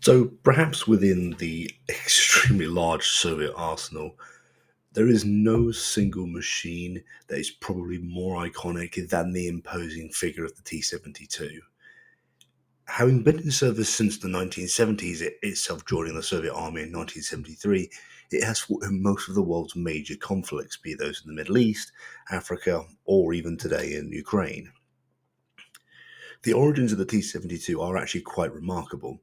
So perhaps within the extremely large Soviet arsenal, there is no single machine that is probably more iconic than the imposing figure of the T 72. Having been in service since the 1970s, itself joining the Soviet Army in 1973, it has fought in most of the world's major conflicts, be those in the Middle East, Africa, or even today in Ukraine. The origins of the T 72 are actually quite remarkable.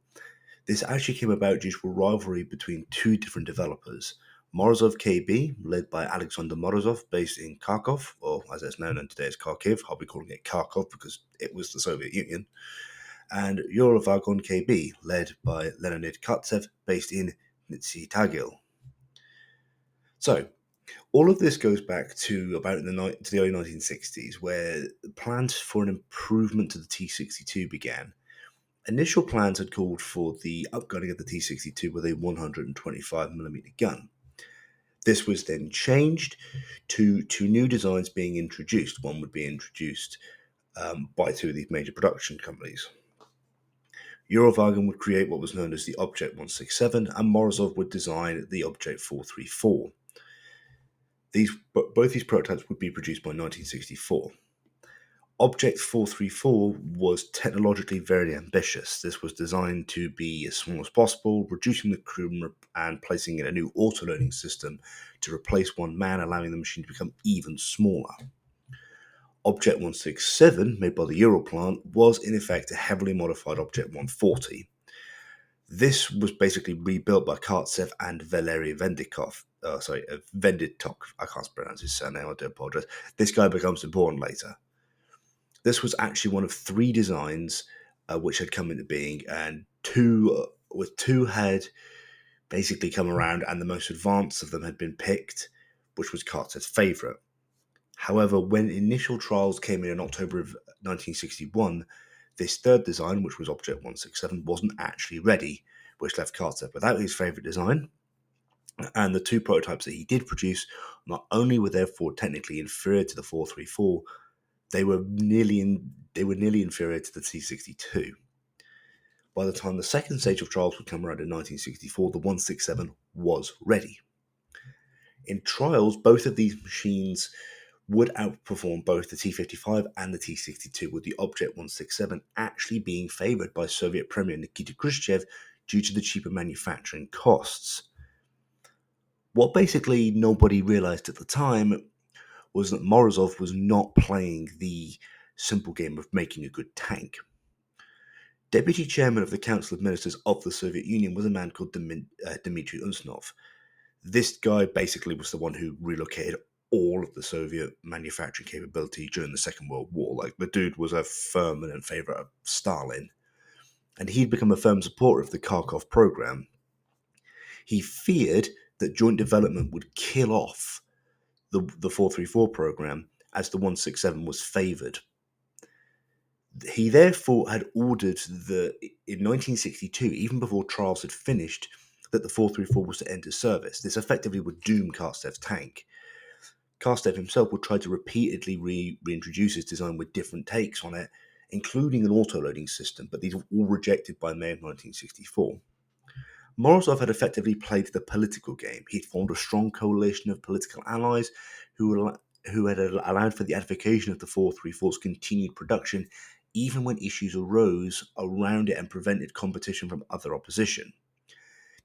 This actually came about due to a rivalry between two different developers. Morozov KB, led by Alexander Morozov, based in Kharkov, or as it's known today as Kharkiv, I'll be calling it Kharkov because it was the Soviet Union, and Eurovagon KB, led by Leonid Kartsev, based in Nizhny Tagil. So, all of this goes back to about to the early 1960s, where plans for an improvement to the T-62 began. Initial plans had called for the upgunning of the T-62 with a 125mm gun. This was then changed to two new designs being introduced. One would be introduced by two of these major production companies. Eurovagon would create what was known as the Object 167, and Morozov would design the Object 434. Both these prototypes would be produced by 1964. Object 434 was technologically very ambitious. This was designed to be as small as possible, reducing the crew and placing in a new auto-loading system to replace one man, allowing the machine to become even smaller. Object 167, made by the Europlant, was in effect a heavily modified Object 140. This was basically rebuilt by Kartsev and Valery Vendikov. Venditok. I can't pronounce his surname, I do apologize. This guy becomes important later. This was actually one of three designs which had come into being, and two had basically come around, and the most advanced of them had been picked, which was Kartsev's favourite. However, when initial trials came in October of 1961, this third design, which was Object 167, wasn't actually ready, which left Kartsev without his favourite design. And the two prototypes that he did produce, not only were therefore technically inferior to the 434, they were nearly inferior to the T-62. By the time the second stage of trials would come around in 1964, the 167 was ready. In trials, both of these machines would outperform both the T-55 and the T-62, with the Object 167 actually being favoured by Soviet Premier Nikita Khrushchev due to the cheaper manufacturing costs. What basically nobody realised at the time was that Morozov was not playing the simple game of making a good tank. Deputy chairman of the Council of Ministers of the Soviet Union was a man called Dmitry Usnov. This guy basically was the one who relocated all of the Soviet manufacturing capability during the Second World War. Like, the dude was a firm and in favour of Stalin. And he'd become a firm supporter of the Kharkov program. He feared that joint development would kill off the 434 program as the 167 was favoured. He therefore had ordered in 1962, even before trials had finished, that the 434 was to enter service. This effectively would doom Kartsev's tank. Kartsev himself would try to repeatedly reintroduce his design with different takes on it, including an auto-loading system, but these were all rejected by May of 1964. Morozov had effectively played the political game. He'd formed a strong coalition of political allies who had allowed for the advocacy of the 434's continued production, even when issues arose around it and prevented competition from other opposition.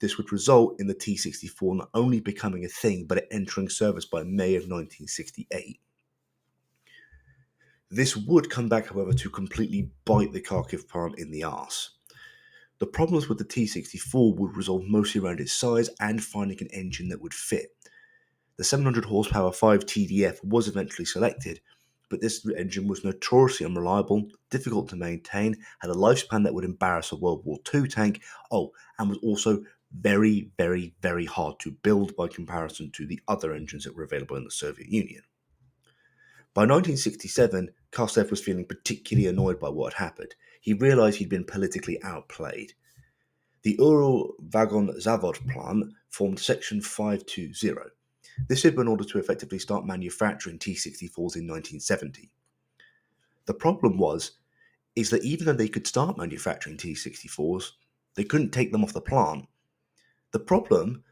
This would result in the T-64 not only becoming a thing, but it entering service by May of 1968. This would come back, however, to completely bite the Kharkiv plant in the arse. The problems with the T-64 would resolve mostly around its size and finding an engine that would fit. The 700 horsepower 5 TDF was eventually selected, but this engine was notoriously unreliable, difficult to maintain, had a lifespan that would embarrass a World War II tank, and was also very, very, very hard to build by comparison to the other engines that were available in the Soviet Union. By 1967, Kartsev was feeling particularly annoyed by what had happened. He realised he'd been politically outplayed. The Ural Vagon Zavod plant formed Section 520. This had been ordered to effectively start manufacturing T-64s in 1970. The problem is that even though they could start manufacturing T-64s, They couldn't take them off the plant. The problem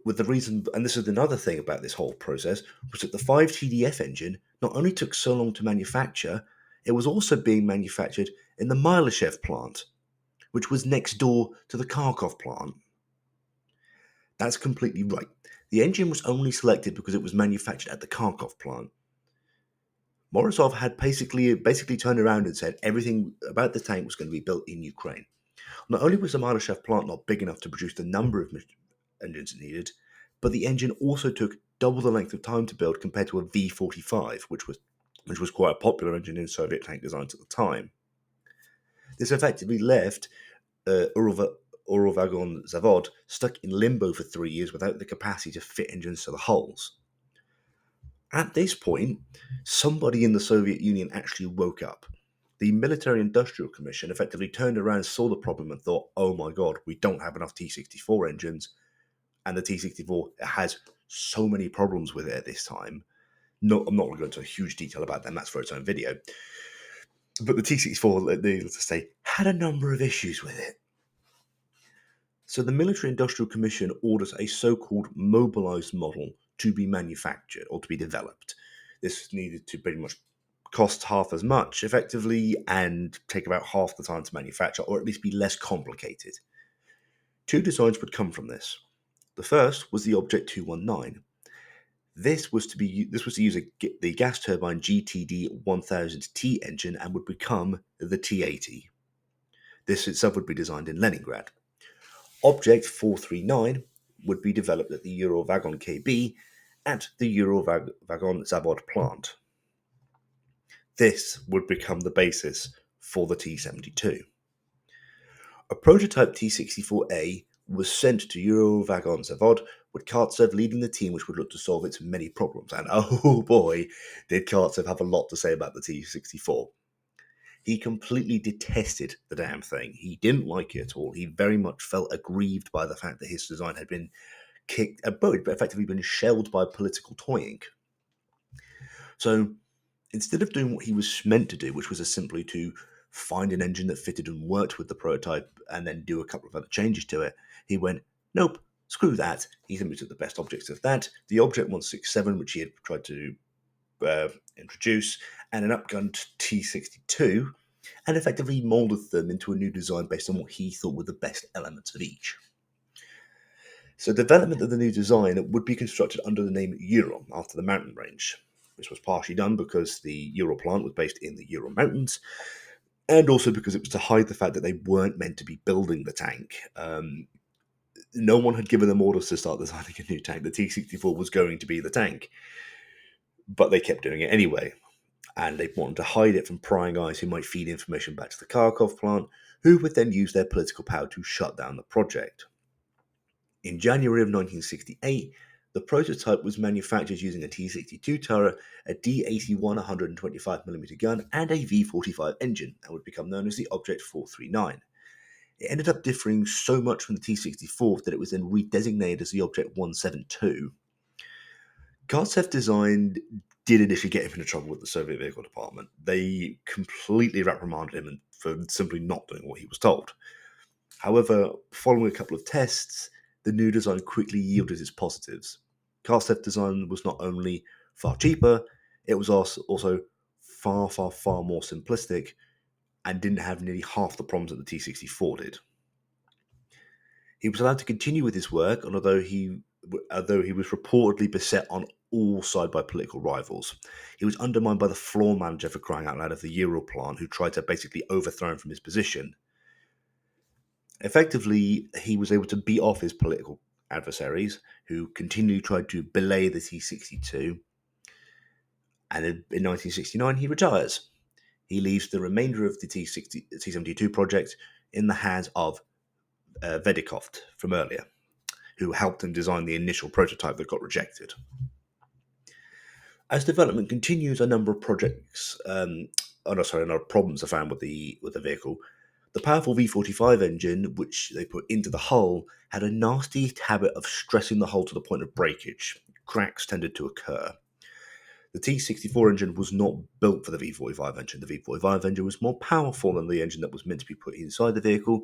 with the reason, and this is another thing about this whole process, was that the 5TDF engine not only took so long to manufacture, it was also being manufactured in the Mylyshev plant, which was next door to the Kharkov plant. That's completely right. The engine was only selected because it was manufactured at the Kharkov plant. Morozov had basically turned around and said everything about the tank was going to be built in Ukraine. Not only was the Mylyshev plant not big enough to produce the number of engines it needed, but the engine also took double the length of time to build compared to a V-45, which was quite a popular engine in Soviet tank designs at the time. This effectively left Uralvagon Zavod stuck in limbo for 3 years without the capacity to fit engines to the hulls. At this point, somebody in the Soviet Union actually woke up. The Military Industrial Commission effectively turned around, saw the problem, and thought, oh my god, we don't have enough T-64 engines, and the T-64 has so many problems with it at this time. No, I'm not going to go into a huge detail about them, that's for its own video. But the T-64, needless to say, had a number of issues with it. So the Military Industrial Commission orders a so-called mobilized model to be manufactured or to be developed. This needed to pretty much cost half as much, effectively, and take about half the time to manufacture, or at least be less complicated. Two designs would come from this. The first was the Object 219. This was to use the gas turbine GTD 1000T engine and would become the T-80. This itself would be designed in Leningrad. Object 439 would be developed at the Uralvagon KB at the Uralvagon Zavod plant. This would become the basis for the T-72. A prototype T-64A was sent to Uralvagon Zavod, with Kartsev leading the team which would look to solve its many problems. And oh boy, did Kartsev have a lot to say about the T-64. He completely detested the damn thing. He didn't like it at all. He very much felt aggrieved by the fact that his design had been effectively been shelled by political toying. So instead of doing what he was meant to do, which was simply to find an engine that fitted and worked with the prototype and then do a couple of other changes to it, he went, nope, screw that. He simply took the best objects of that, the Object 167, which he had tried to introduce, and an upgunned T-62, and effectively moulded them into a new design based on what he thought were the best elements of each. So development of the new design would be constructed under the name Ural, after the mountain range. This was partially done because the Ural plant was based in the Ural Mountains, and also because it was to hide the fact that they weren't meant to be building the tank. No one had given them orders to start designing a new tank. The T-64 was going to be the tank, but they kept doing it anyway. And they wanted to hide it from prying eyes who might feed information back to the Kharkov plant, who would then use their political power to shut down the project. In January of 1968, the prototype was manufactured using a T-62 turret, a D-81 125mm gun, and a V-45 engine, and would become known as the Object 439. It ended up differing so much from the T-64 that it was then redesignated as the Object 172. Kartsev's design did initially get him into trouble with the Soviet Vehicle Department. They completely reprimanded him for simply not doing what he was told. However, following a couple of tests, the new design quickly yielded its positives. Kartsev's design was not only far cheaper, it was also far more simplistic, and didn't have nearly half the problems that the T-64 did. He was allowed to continue with his work, and although he was reportedly beset on all sides by political rivals, he was undermined by the floor manager, for crying out loud, of the Ural plant, who tried to basically overthrow him from his position. Effectively, he was able to beat off his political adversaries, who continually tried to belay the T-62, and in 1969 he retires. He leaves the remainder of the T-72 project in the hands of Vedikov from earlier, who helped him design the initial prototype that got rejected. As development continues, a number of problems are found with the vehicle. The powerful V-45 engine, which they put into the hull, had a nasty habit of stressing the hull to the point of breakage. Cracks tended to occur. The T-64 engine was not built for the V-45 engine. The V-45 engine was more powerful than the engine that was meant to be put inside the vehicle,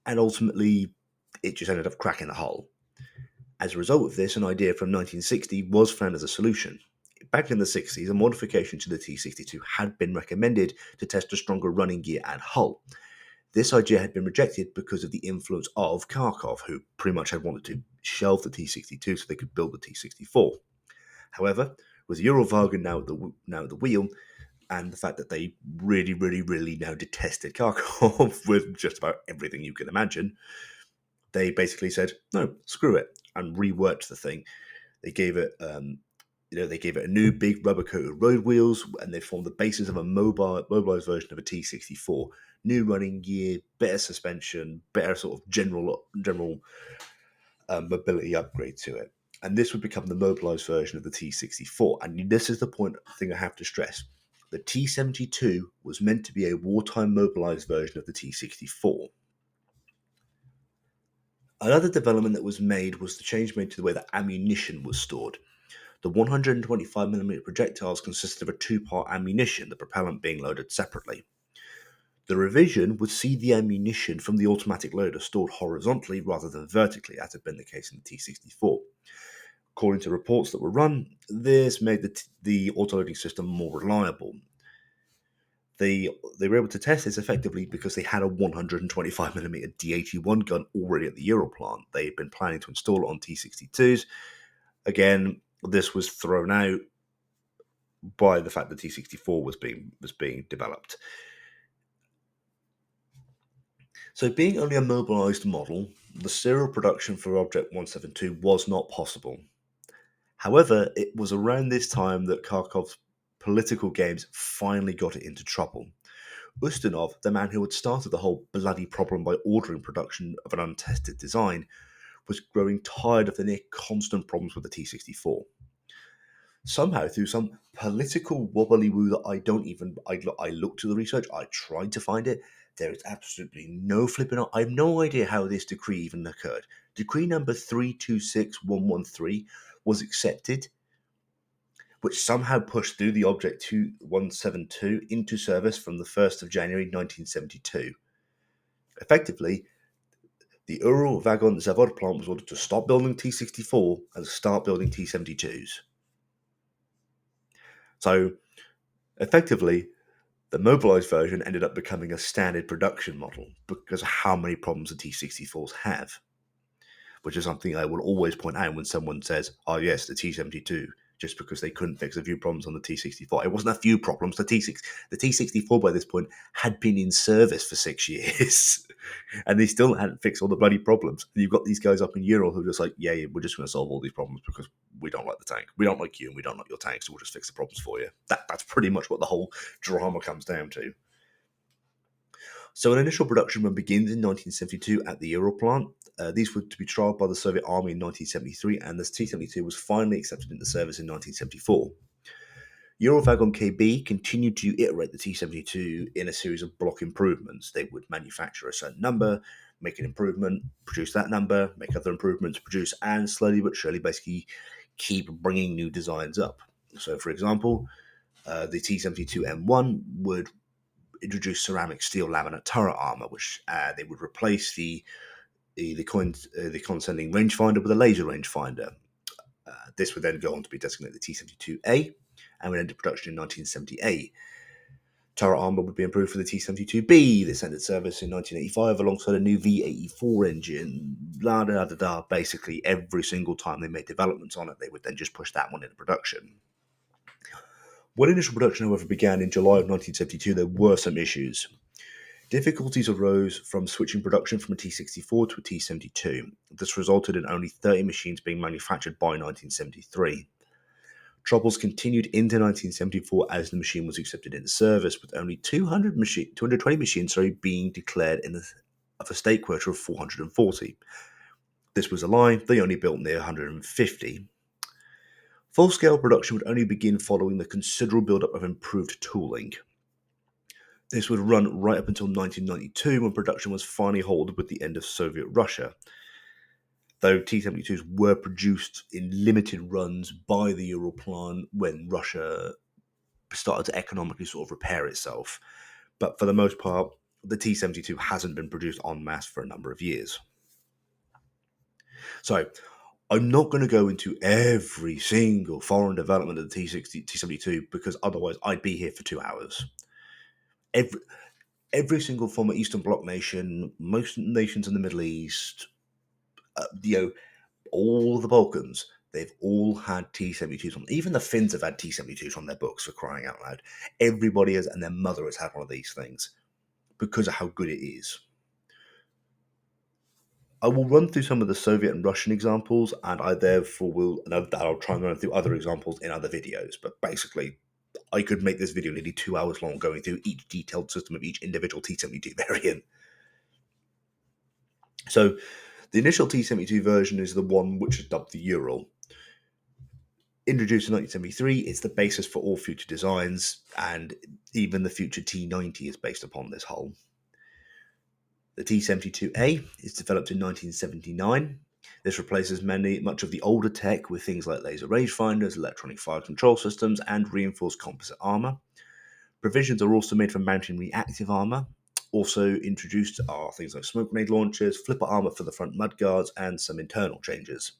and ultimately it just ended up cracking the hull. As a result of this, an idea from 1960 was found as a solution. Back in the 60s, a modification to the T-62 had been recommended to test a stronger running gear and hull. This idea had been rejected because of the influence of Kharkov, who pretty much had wanted to shelve the T-62 so they could build the T-64. However, with Eurowagen now at the wheel, and the fact that they really, really, really now detested Kharkov with just about everything you can imagine, they basically said, no, screw it, and reworked the thing. They gave it, they gave it a new big rubber-coated road wheels, and they formed the basis of a mobilized version of a T-64. New running gear, better suspension, better sort of general mobility upgrade to it. And this would become the mobilized version of the T-64. And this is the thing I have to stress. The T-72 was meant to be a wartime mobilized version of the T-64. Another development that was made was the change made to the way that ammunition was stored. The 125mm projectiles consisted of a two-part ammunition, the propellant being loaded separately. The revision would see the ammunition from the automatic loader stored horizontally rather than vertically, as had been the case in the T-64. According to reports that were run, this made the autoloading system more reliable. They were able to test this effectively because they had a 125mm D81 gun already at the Euro plant. They had been planning to install it on T-62s. Again, this was thrown out by the fact that T-64 was being developed. So, being only a mobilized model, the serial production for Object 172 was not possible. However, it was around this time that Kharkov's political games finally got it into trouble. Ustinov, the man who had started the whole bloody problem by ordering production of an untested design, was growing tired of the near constant problems with the T-64. Somehow, through some political wobbly-woo that I looked to the research, I tried to find it, there is absolutely no flipping. I have no idea how this decree even occurred. Decree number 326113 was accepted, which somehow pushed through the Object 2172 into service from the 1st of January 1972. Effectively, the Ural-Vagon Zavod plant was ordered to stop building T-64 and start building T-72s. So, effectively, the mobilized version ended up becoming a standard production model because of how many problems the T-64s have, which is something I will always point out when someone says, oh yes, the T-72, just because they couldn't fix a few problems on the T-64. It wasn't a few problems. The T-64 by this point had been in service for 6 years, and they still hadn't fixed all the bloody problems. And you've got these guys up in Ural who are just like, yeah, we're just going to solve all these problems because we don't like the tank. We don't like you, and we don't like your tank, so we'll just fix the problems for you. That's pretty much what the whole drama comes down to. So an initial production run begins in 1972 at the Ural plant. These were to be trialled by the Soviet Army in 1973, and the T-72 was finally accepted into service in 1974. Eurowagon KB continued to iterate the T-72 in a series of block improvements. They would manufacture a certain number, make an improvement, produce that number, make other improvements, produce, and slowly but surely basically keep bringing new designs up. So, for example, the T-72M1 would introduce ceramic steel laminate turret armor, which they would replace the condescending rangefinder with a laser rangefinder. This would then go on to be designated the T-72A, and would enter production in 1978. Turret armor would be improved for the T-72B. This entered service in 1985 alongside a new V-84 engine. Blah, blah, blah, blah. Basically, every single time they made developments on it, they would then just push that one into production. When initial production, however, began in July of 1972, there were some issues. Difficulties arose from switching production from a T-64 to a T-72. This resulted in only 30 machines being manufactured by 1973. Troubles continued into 1974 as the machine was accepted into service, with only 220 machines being declared of a state quota of 440. This was a lie, they only built near 150. Full-scale production would only begin following the considerable build-up of improved tooling. This would run right up until 1992, when production was finally halted with the end of Soviet Russia. Though T-72s were produced in limited runs by the Ural plant when Russia started to economically sort of repair itself. But for the most part, the T-72 hasn't been produced en masse for a number of years. So I'm not going to go into every single foreign development of the T-72 because otherwise I'd be here for 2 hours. Every single former Eastern Bloc nation, most nations in the Middle East, all the Balkans, they've all had T-72s on. Even the Finns have had T-72s on their books, for crying out loud. Everybody has, and their mother has had one of these things because of how good it is. I will run through some of the Soviet and Russian examples, and I therefore will, and I'll try and run through other examples in other videos. But basically, I could make this video nearly 2 hours long, going through each detailed system of each individual T-72 variant. So, the initial T-72 version is the one which is dubbed the Ural. Introduced in 1973, it's the basis for all future designs, and even the future T-90 is based upon this hull. The T-72A is developed in 1979. This replaces much of the older tech with things like laser rangefinders, electronic fire control systems, and reinforced composite armour. Provisions are also made for mounting reactive armour. Also introduced are things like smoke grenade launchers, flipper armour for the front mudguards, and some internal changes.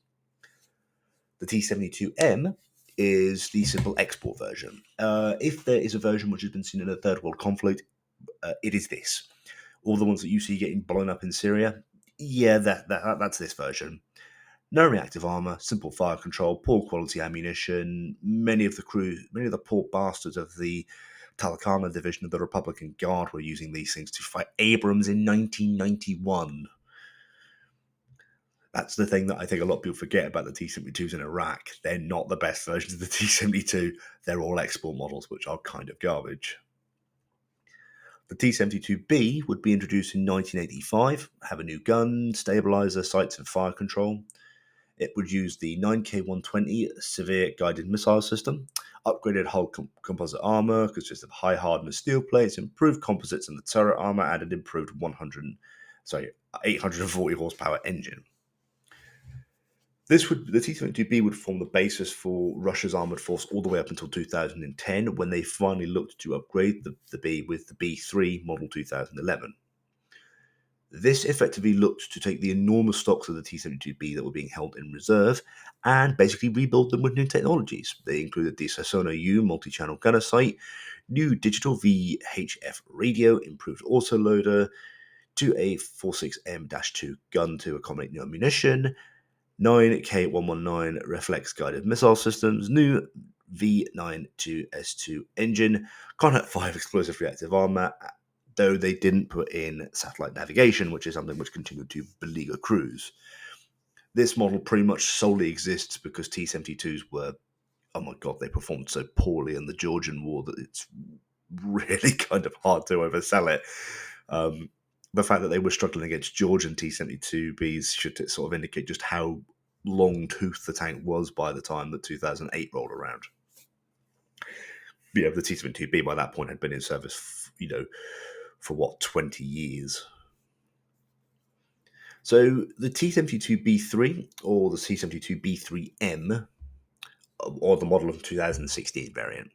The T-72M is the simple export version. If there is a version which has been seen in a third world conflict, it is this. All the ones that you see getting blown up in Syria, yeah, that's this version. No reactive armor, simple fire control, poor quality ammunition. Many of the poor bastards of the Talakana division of the Republican Guard were using these things to fight Abrams in 1991. That's the thing that I think a lot of people forget about the T-72s in Iraq. They're not the best versions of the T-72. They're all export models, which are kind of garbage. The T-72B would be introduced in 1985, have a new gun, stabilizer, sights and fire control. It would use the 9K-120 severe guided missile system, upgraded hull composite armor, consists of high hardness steel plates, improved composites in the turret armor, and an improved 840 horsepower engine. The T-72B would form the basis for Russia's armoured force all the way up until 2010, when they finally looked to upgrade the B with the B3 model 2011. This effectively looked to take the enormous stocks of the T-72B that were being held in reserve and basically rebuild them with new technologies. They included the Sassona U multi-channel gunner sight, new digital VHF radio, improved autoloader, 2A46M-2 gun to accommodate new ammunition, 9K-119 reflex guided missile systems, new V92S2 engine, Contact 5 explosive reactive armor, though they didn't put in satellite navigation, which is something which continued to beleaguer crews. This model pretty much solely exists because T-72s were, oh my god, they performed so poorly in the Georgian war that it's really kind of hard to oversell it. The fact that they were struggling against Georgian T-72Bs should sort of indicate just how long-toothed the tank was by the time that 2008 rolled around. The T-72B by that point had been in service, for 20 years. So the T-72B3, or the T-72B3M, or the model of 2016 variant,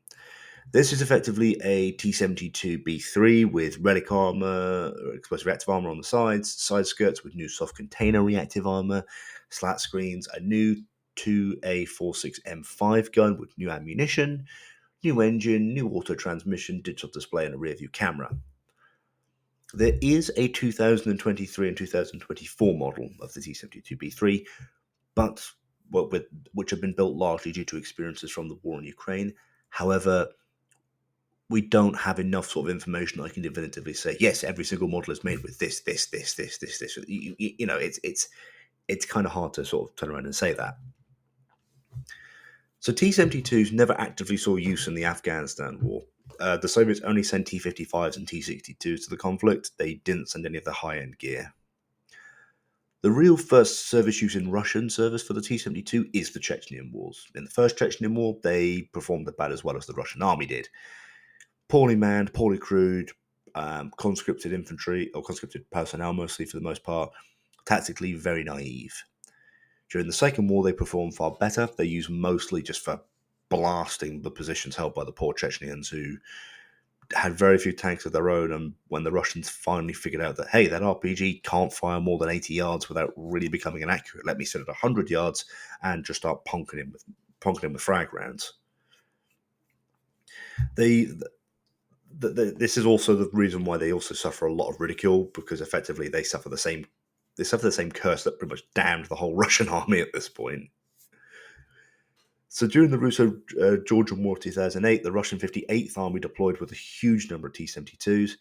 this is effectively a T-72B3 with relic armor, explosive reactive armor on the sides, side skirts with new soft container reactive armor, slat screens, a new 2A46M5 gun with new ammunition, new engine, new auto transmission, digital display, and a rear view camera. There is a 2023 and 2024 model of the T-72B3, but which have been built largely due to experiences from the war in Ukraine. However, we don't have enough sort of information I can definitively say, yes, every single model is made with this. It's kind of hard to sort of turn around and say that. So T-72s never actively saw use in the Afghanistan war. The Soviets only sent T-55s and T-62s to the conflict. They didn't send any of the high-end gear. The real first service use in Russian service for the T-72 is the Chechnya Wars. In the first Chechnya War, they performed about as well as the Russian army did. Poorly manned, poorly crewed, conscripted infantry, or conscripted personnel mostly for the most part, tactically very naive. During the Second War, they performed far better. They used mostly just for blasting the positions held by the poor Chechnyans who had very few tanks of their own, and when the Russians finally figured out that, hey, that RPG can't fire more than 80 yards without really becoming inaccurate, let me sit at 100 yards and just start punking him with frag rounds. They this is also the reason why they also suffer a lot of ridicule, because effectively they suffer the same curse that pretty much damned the whole Russian army at this point. So during the Russo-Georgian War of 2008, the Russian 58th Army deployed with a huge number of T-72s.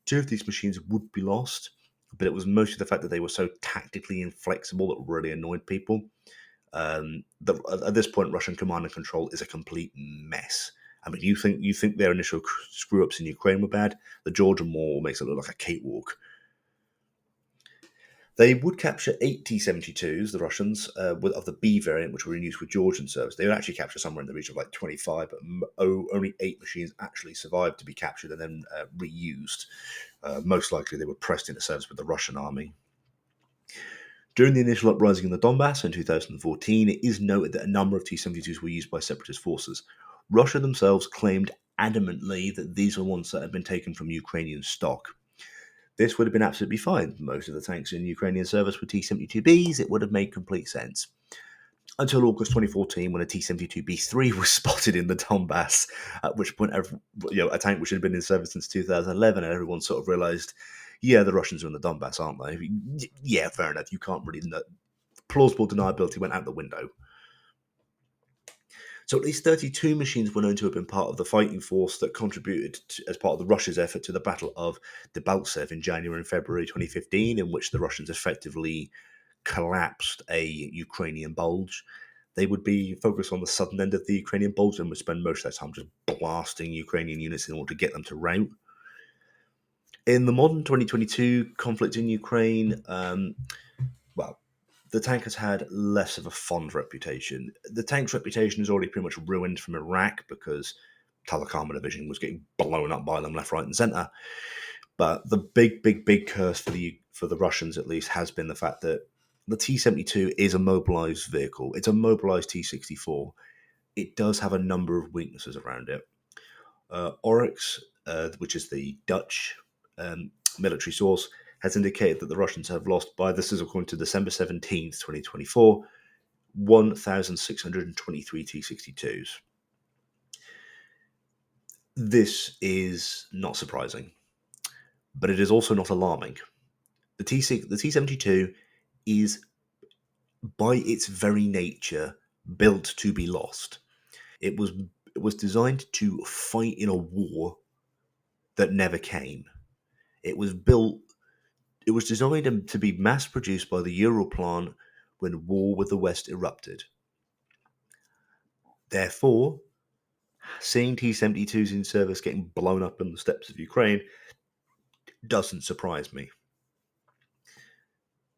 Two of these machines would be lost, but it was mostly the fact that they were so tactically inflexible that really annoyed people. At this point, Russian command and control is a complete mess. I mean, you think their initial screw-ups in Ukraine were bad? The Georgian War makes it look like a cakewalk. They would capture 8 T-72s, the Russians, of the B variant, which were in use with Georgian service. They would actually capture somewhere in the region of like 25, but only 8 machines actually survived to be captured and then reused. Most likely they were pressed into service with the Russian army. During the initial uprising in the Donbass in 2014, it is noted that a number of T-72s were used by separatist forces. Russia themselves claimed adamantly that these were ones that had been taken from Ukrainian stock. This would have been absolutely fine. Most of the tanks in Ukrainian service were T-72Bs. It would have made complete sense. Until August 2014, when a T-72B3 was spotted in the Donbass, at which point, a tank which had been in service since 2011, and everyone sort of realised, yeah, the Russians are in the Donbass, aren't they? Yeah, fair enough. You can't really... Plausible deniability went out the window. So at least 32 machines were known to have been part of the fighting force that contributed as part of the Russia's effort to the Battle of Debaltseve in January and February 2015, in which the Russians effectively collapsed a Ukrainian bulge. They would be focused on the southern end of the Ukrainian bulge and would spend most of their time just blasting Ukrainian units in order to get them to rout. In the modern 2022 conflict in Ukraine, the tank has had less of a fond reputation. The tank's reputation is already pretty much ruined from Iraq because Talakama Division was getting blown up by them left, right, and centre. But the big curse for the Russians, at least, has been the fact that the T-72 is a mobilised vehicle. It's a mobilised T-64. It does have a number of weaknesses around it. Oryx, which is the Dutch military source, has indicated that the Russians have lost, this is according to December 17th, 2024, 1,623 T-62s. This is not surprising, but it is also not alarming. The T-72 is, by its very nature, built to be lost. It was designed to fight in a war that never came. It was designed to be mass-produced by the Europlan when war with the West erupted. Therefore, seeing T-72s in service getting blown up on the steppes of Ukraine doesn't surprise me.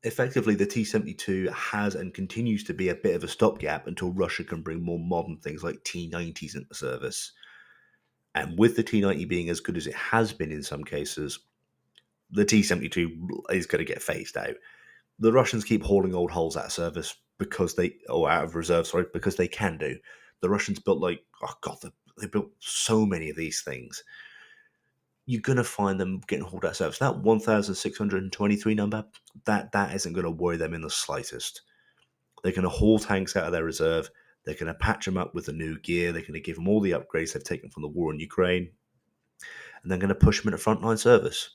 Effectively, the T-72 has and continues to be a bit of a stopgap until Russia can bring more modern things like T-90s into service. And with the T-90 being as good as it has been in some cases, the T-72 is going to get phased out. The Russians keep hauling old hulls out of service out of reserve, because they can do. The Russians built they built so many of these things. You're going to find them getting hauled out of service. That 1,623 number, that isn't going to worry them in the slightest. They're going to haul tanks out of their reserve. They're going to patch them up with the new gear. They're going to give them all the upgrades they've taken from the war in Ukraine. And they're going to push them into frontline service.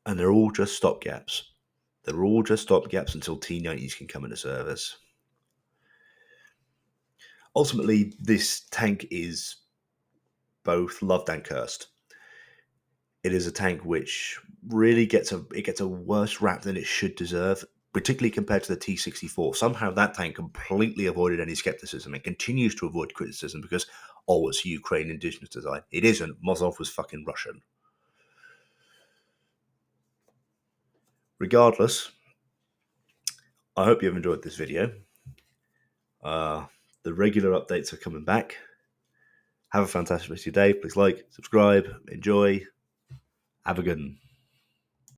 And they're all just stopgaps. They're all just stopgaps until T-90s can come into service. Ultimately, this tank is both loved and cursed. It is a tank which really gets a worse rap than it should deserve, particularly compared to the T-64. Somehow that tank completely avoided any skepticism and continues to avoid criticism because, it's Ukraine indigenous design. It isn't. Mozov was fucking Russian. Regardless, I hope you've enjoyed this video. The regular updates are coming back. Have a fantastic rest of your day. Please like, subscribe, enjoy. Have a good one.